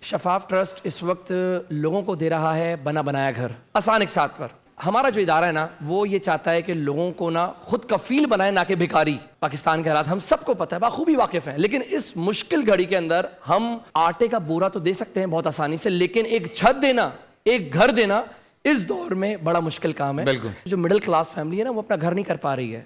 शफाफ trust इस वक्त लोगों को दे रहा है बना बनाया घर आसान एक साथ पर। हमारा जो इदारा है ना वो ये चाहता है कि लोगों को ना खुद कफील बनाए ना कि भिखारी। पाकिस्तान के हालात हम सबको पता है, बाखूबी वाकिफ हैं, लेकिन इस मुश्किल घड़ी के अंदर हम आटे का बोरा तो दे सकते हैं बहुत आसानी से, लेकिन एक छत देना, एक घर देना इस दौर में बड़ा मुश्किल काम है। जो मिडिल क्लास फैमिली है ना वो अपना घर नहीं कर पा रही है।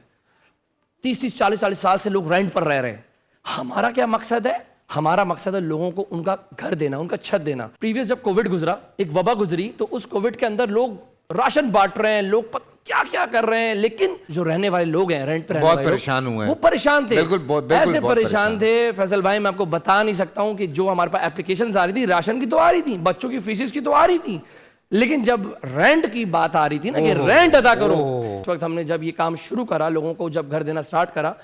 30-30, 40-40 साल से लोग रेंट पर रह रहे हैं। हमारा क्या मकसद है? हमारा मकसद है लोगों को उनका घर देना, उनका छत देना। प्रीवियस जब कोविड गुजरा, एक वबा गुजरी, तो उस कोविड के अंदर लोग राशन बांट रहे हैं, लोग क्या क्या कर रहे हैं, लेकिन जो रहने वाले लोग हैं, रेंट पे रहने वाले परेशान हुए हैं, वो परेशान थे। बिल्कुल ऐसे परेशान थे फैसल भाई, मैं आपको बता नहीं सकता हूं कि जो हमारे पास एप्लीकेशंस आ रही थी, राशन की तो आ रही थी, बच्चों की फीसिस की तो आ रही थी, लेकिन जब रेंट की बात आ रही थी ना कि रेंट अदा करो, उस वक्त हमने जब ये काम शुरू करा, लोगों को जब घर देना स्टार्ट करा,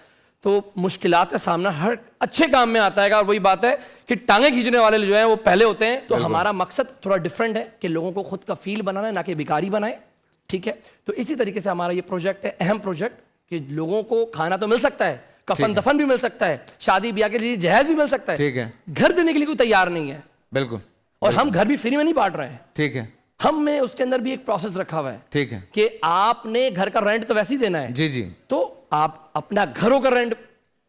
तो मुश्किलात का सामना हर अच्छे काम में आता है। और वही बात है कि टांगे खींचने वाले जो हैं वो पहले होते हैं। तो हमारा मकसद थोड़ा डिफरेंट है कि लोगों को खुद कफील बनाना है, ना कि भिखारी बनाए। ठीक है, तो इसी तरीके से हमारा ये प्रोजेक्ट है, अहम प्रोजेक्ट, कि लोगों को खाना तो मिल सकता है, कफन दफन भी मिल सकता है, शादी ब्याह के लिए जहेज भी मिल सकता है, ठीक है, घर देने के लिए कोई तैयार नहीं है। बिल्कुल। और हम घर भी फ्री में नहीं बांट रहे हैं, ठीक है, हमने उसके अंदर भी एक प्रोसेस रखा हुआ है, ठीक है, कि आपने घर का रेंट तो वैसे ही देना है, जी जी, तो आप अपना घरों का रेंट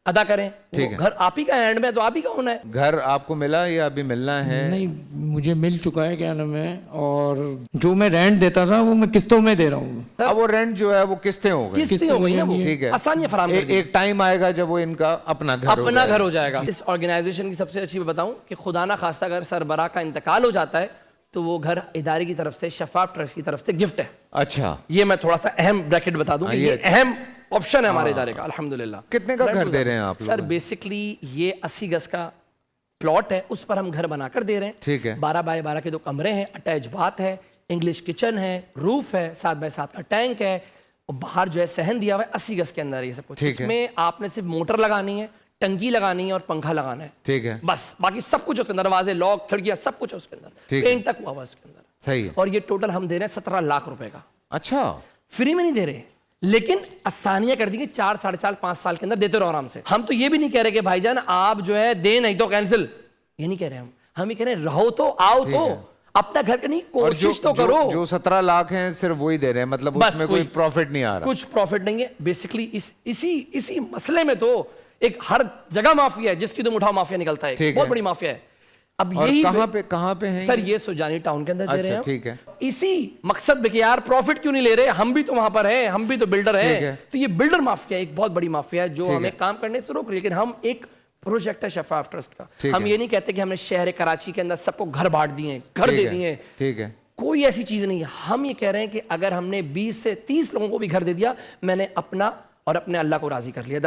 अदा करें, ठीक है, घर आप ही का एंड में तो आप ही का होना है। घर आपको मिला या अभी मिलना है? नहीं, मुझे मिल चुका है, क्या नाम है, और जो मैं रेंट देता था वो मैं किस्तों में दे रहा हूँ। अब वो रेंट जो है वो किस्तें हो गई, किस्तें हो गई ना, वो ठीक है, आसानियां फराहम कर दी। एक टाइम आएगा जब वो इनका अपना घर हो जाएगा। इस ऑर्गेनाइजेशन की सबसे अच्छी बात बताऊं कि खुदा ना खास्ता अगर सरबराह का इंतकाल हो जाता है तो वो घर इदारे की तरफ से, शफाफ ट्रस्ट की तरफ से गिफ्ट है। अच्छा, ये मैं थोड़ा सा अहम ब्रैकेट बता दूं, ये अहम ऑप्शन है हमारे इदारे का, अल्हम्दुलिल्लाह। कितने का घर दे रहे हैं आप? सर बेसिकली ये 80 गज का प्लॉट है, उस पर हम घर बनाकर दे रहे हैं, ठीक है। 12 बाय 12 के 2 कमरे हैं, अटैच बाथ है, इंग्लिश किचन है, रूफ है, 7 बाय 7 का टैंक है, और बाहर जो है सहन दिया हुआ है 80 गज के अंदर ये सब कुछ। इसमें आपने सिर्फ मोटर लगानी है, टंकी लगानी है और पंखा लगाना है, ठीक है, बस। बाकी सब कुछ उसके अंदर, दरवाजे, लॉक, खिड़कियां, सब कुछ उसके अंदर, पेंट तक हुआ उसके अंदर, सही है। और ये टोटल हम दे रहे हैं 17 लाख रुपए का। अच्छा, फ्री में नहीं दे रहे, लेकिन आसानियां कर देंगे, 4, 4.5, 5 साल के अंदर देते रहो आराम से। हम तो ये भी नहीं कह रहे कि भाईजान आप जो है दे नहीं तो कैंसिल, ये नहीं कह रहे हम ये कह रहे हैं रहो तो आओ, तो अपना घर करने की कोशिश तो करो। जो 17 लाख हैं सिर्फ वही दे रहे हैं, मतलब उसमें कोई प्रॉफिट नहीं आ रहा, कुछ प्रॉफिट नहीं है। बेसिकली इसी मसले में तो एक हर जगह माफिया है, जिसकी तुम उठाओ माफिया निकलता है, बहुत बड़ी माफिया है। अब यही कहां पे है सर? ये सुजानी टाउन के अंदर दे रहे हैं, ठीक है। इसी मकसद में कि यार प्रॉफिट क्यों नहीं ले रहे, हम भी तो वहां पर हैं, हम भी तो बिल्डर हैं। तो ये बिल्डर माफिया एक बहुत बड़ी माफिया है जो हमें काम करने से रोक रही है। लेकिन हम एक प्रोजेक्ट है शफाफ ट्रस्ट का, हम ये नहीं कहते कि हमने शहर कराची के अंदर सबको घर बांट दिए, घर दे दिए, ठीक है, कोई ऐसी चीज नहीं है। हम ये कह रहे हैं कि अगर हमने 20 से 30 लोगों को भी घर दे दिया, मैंने अपना और अपने अल्लाह को राजी कर लिया।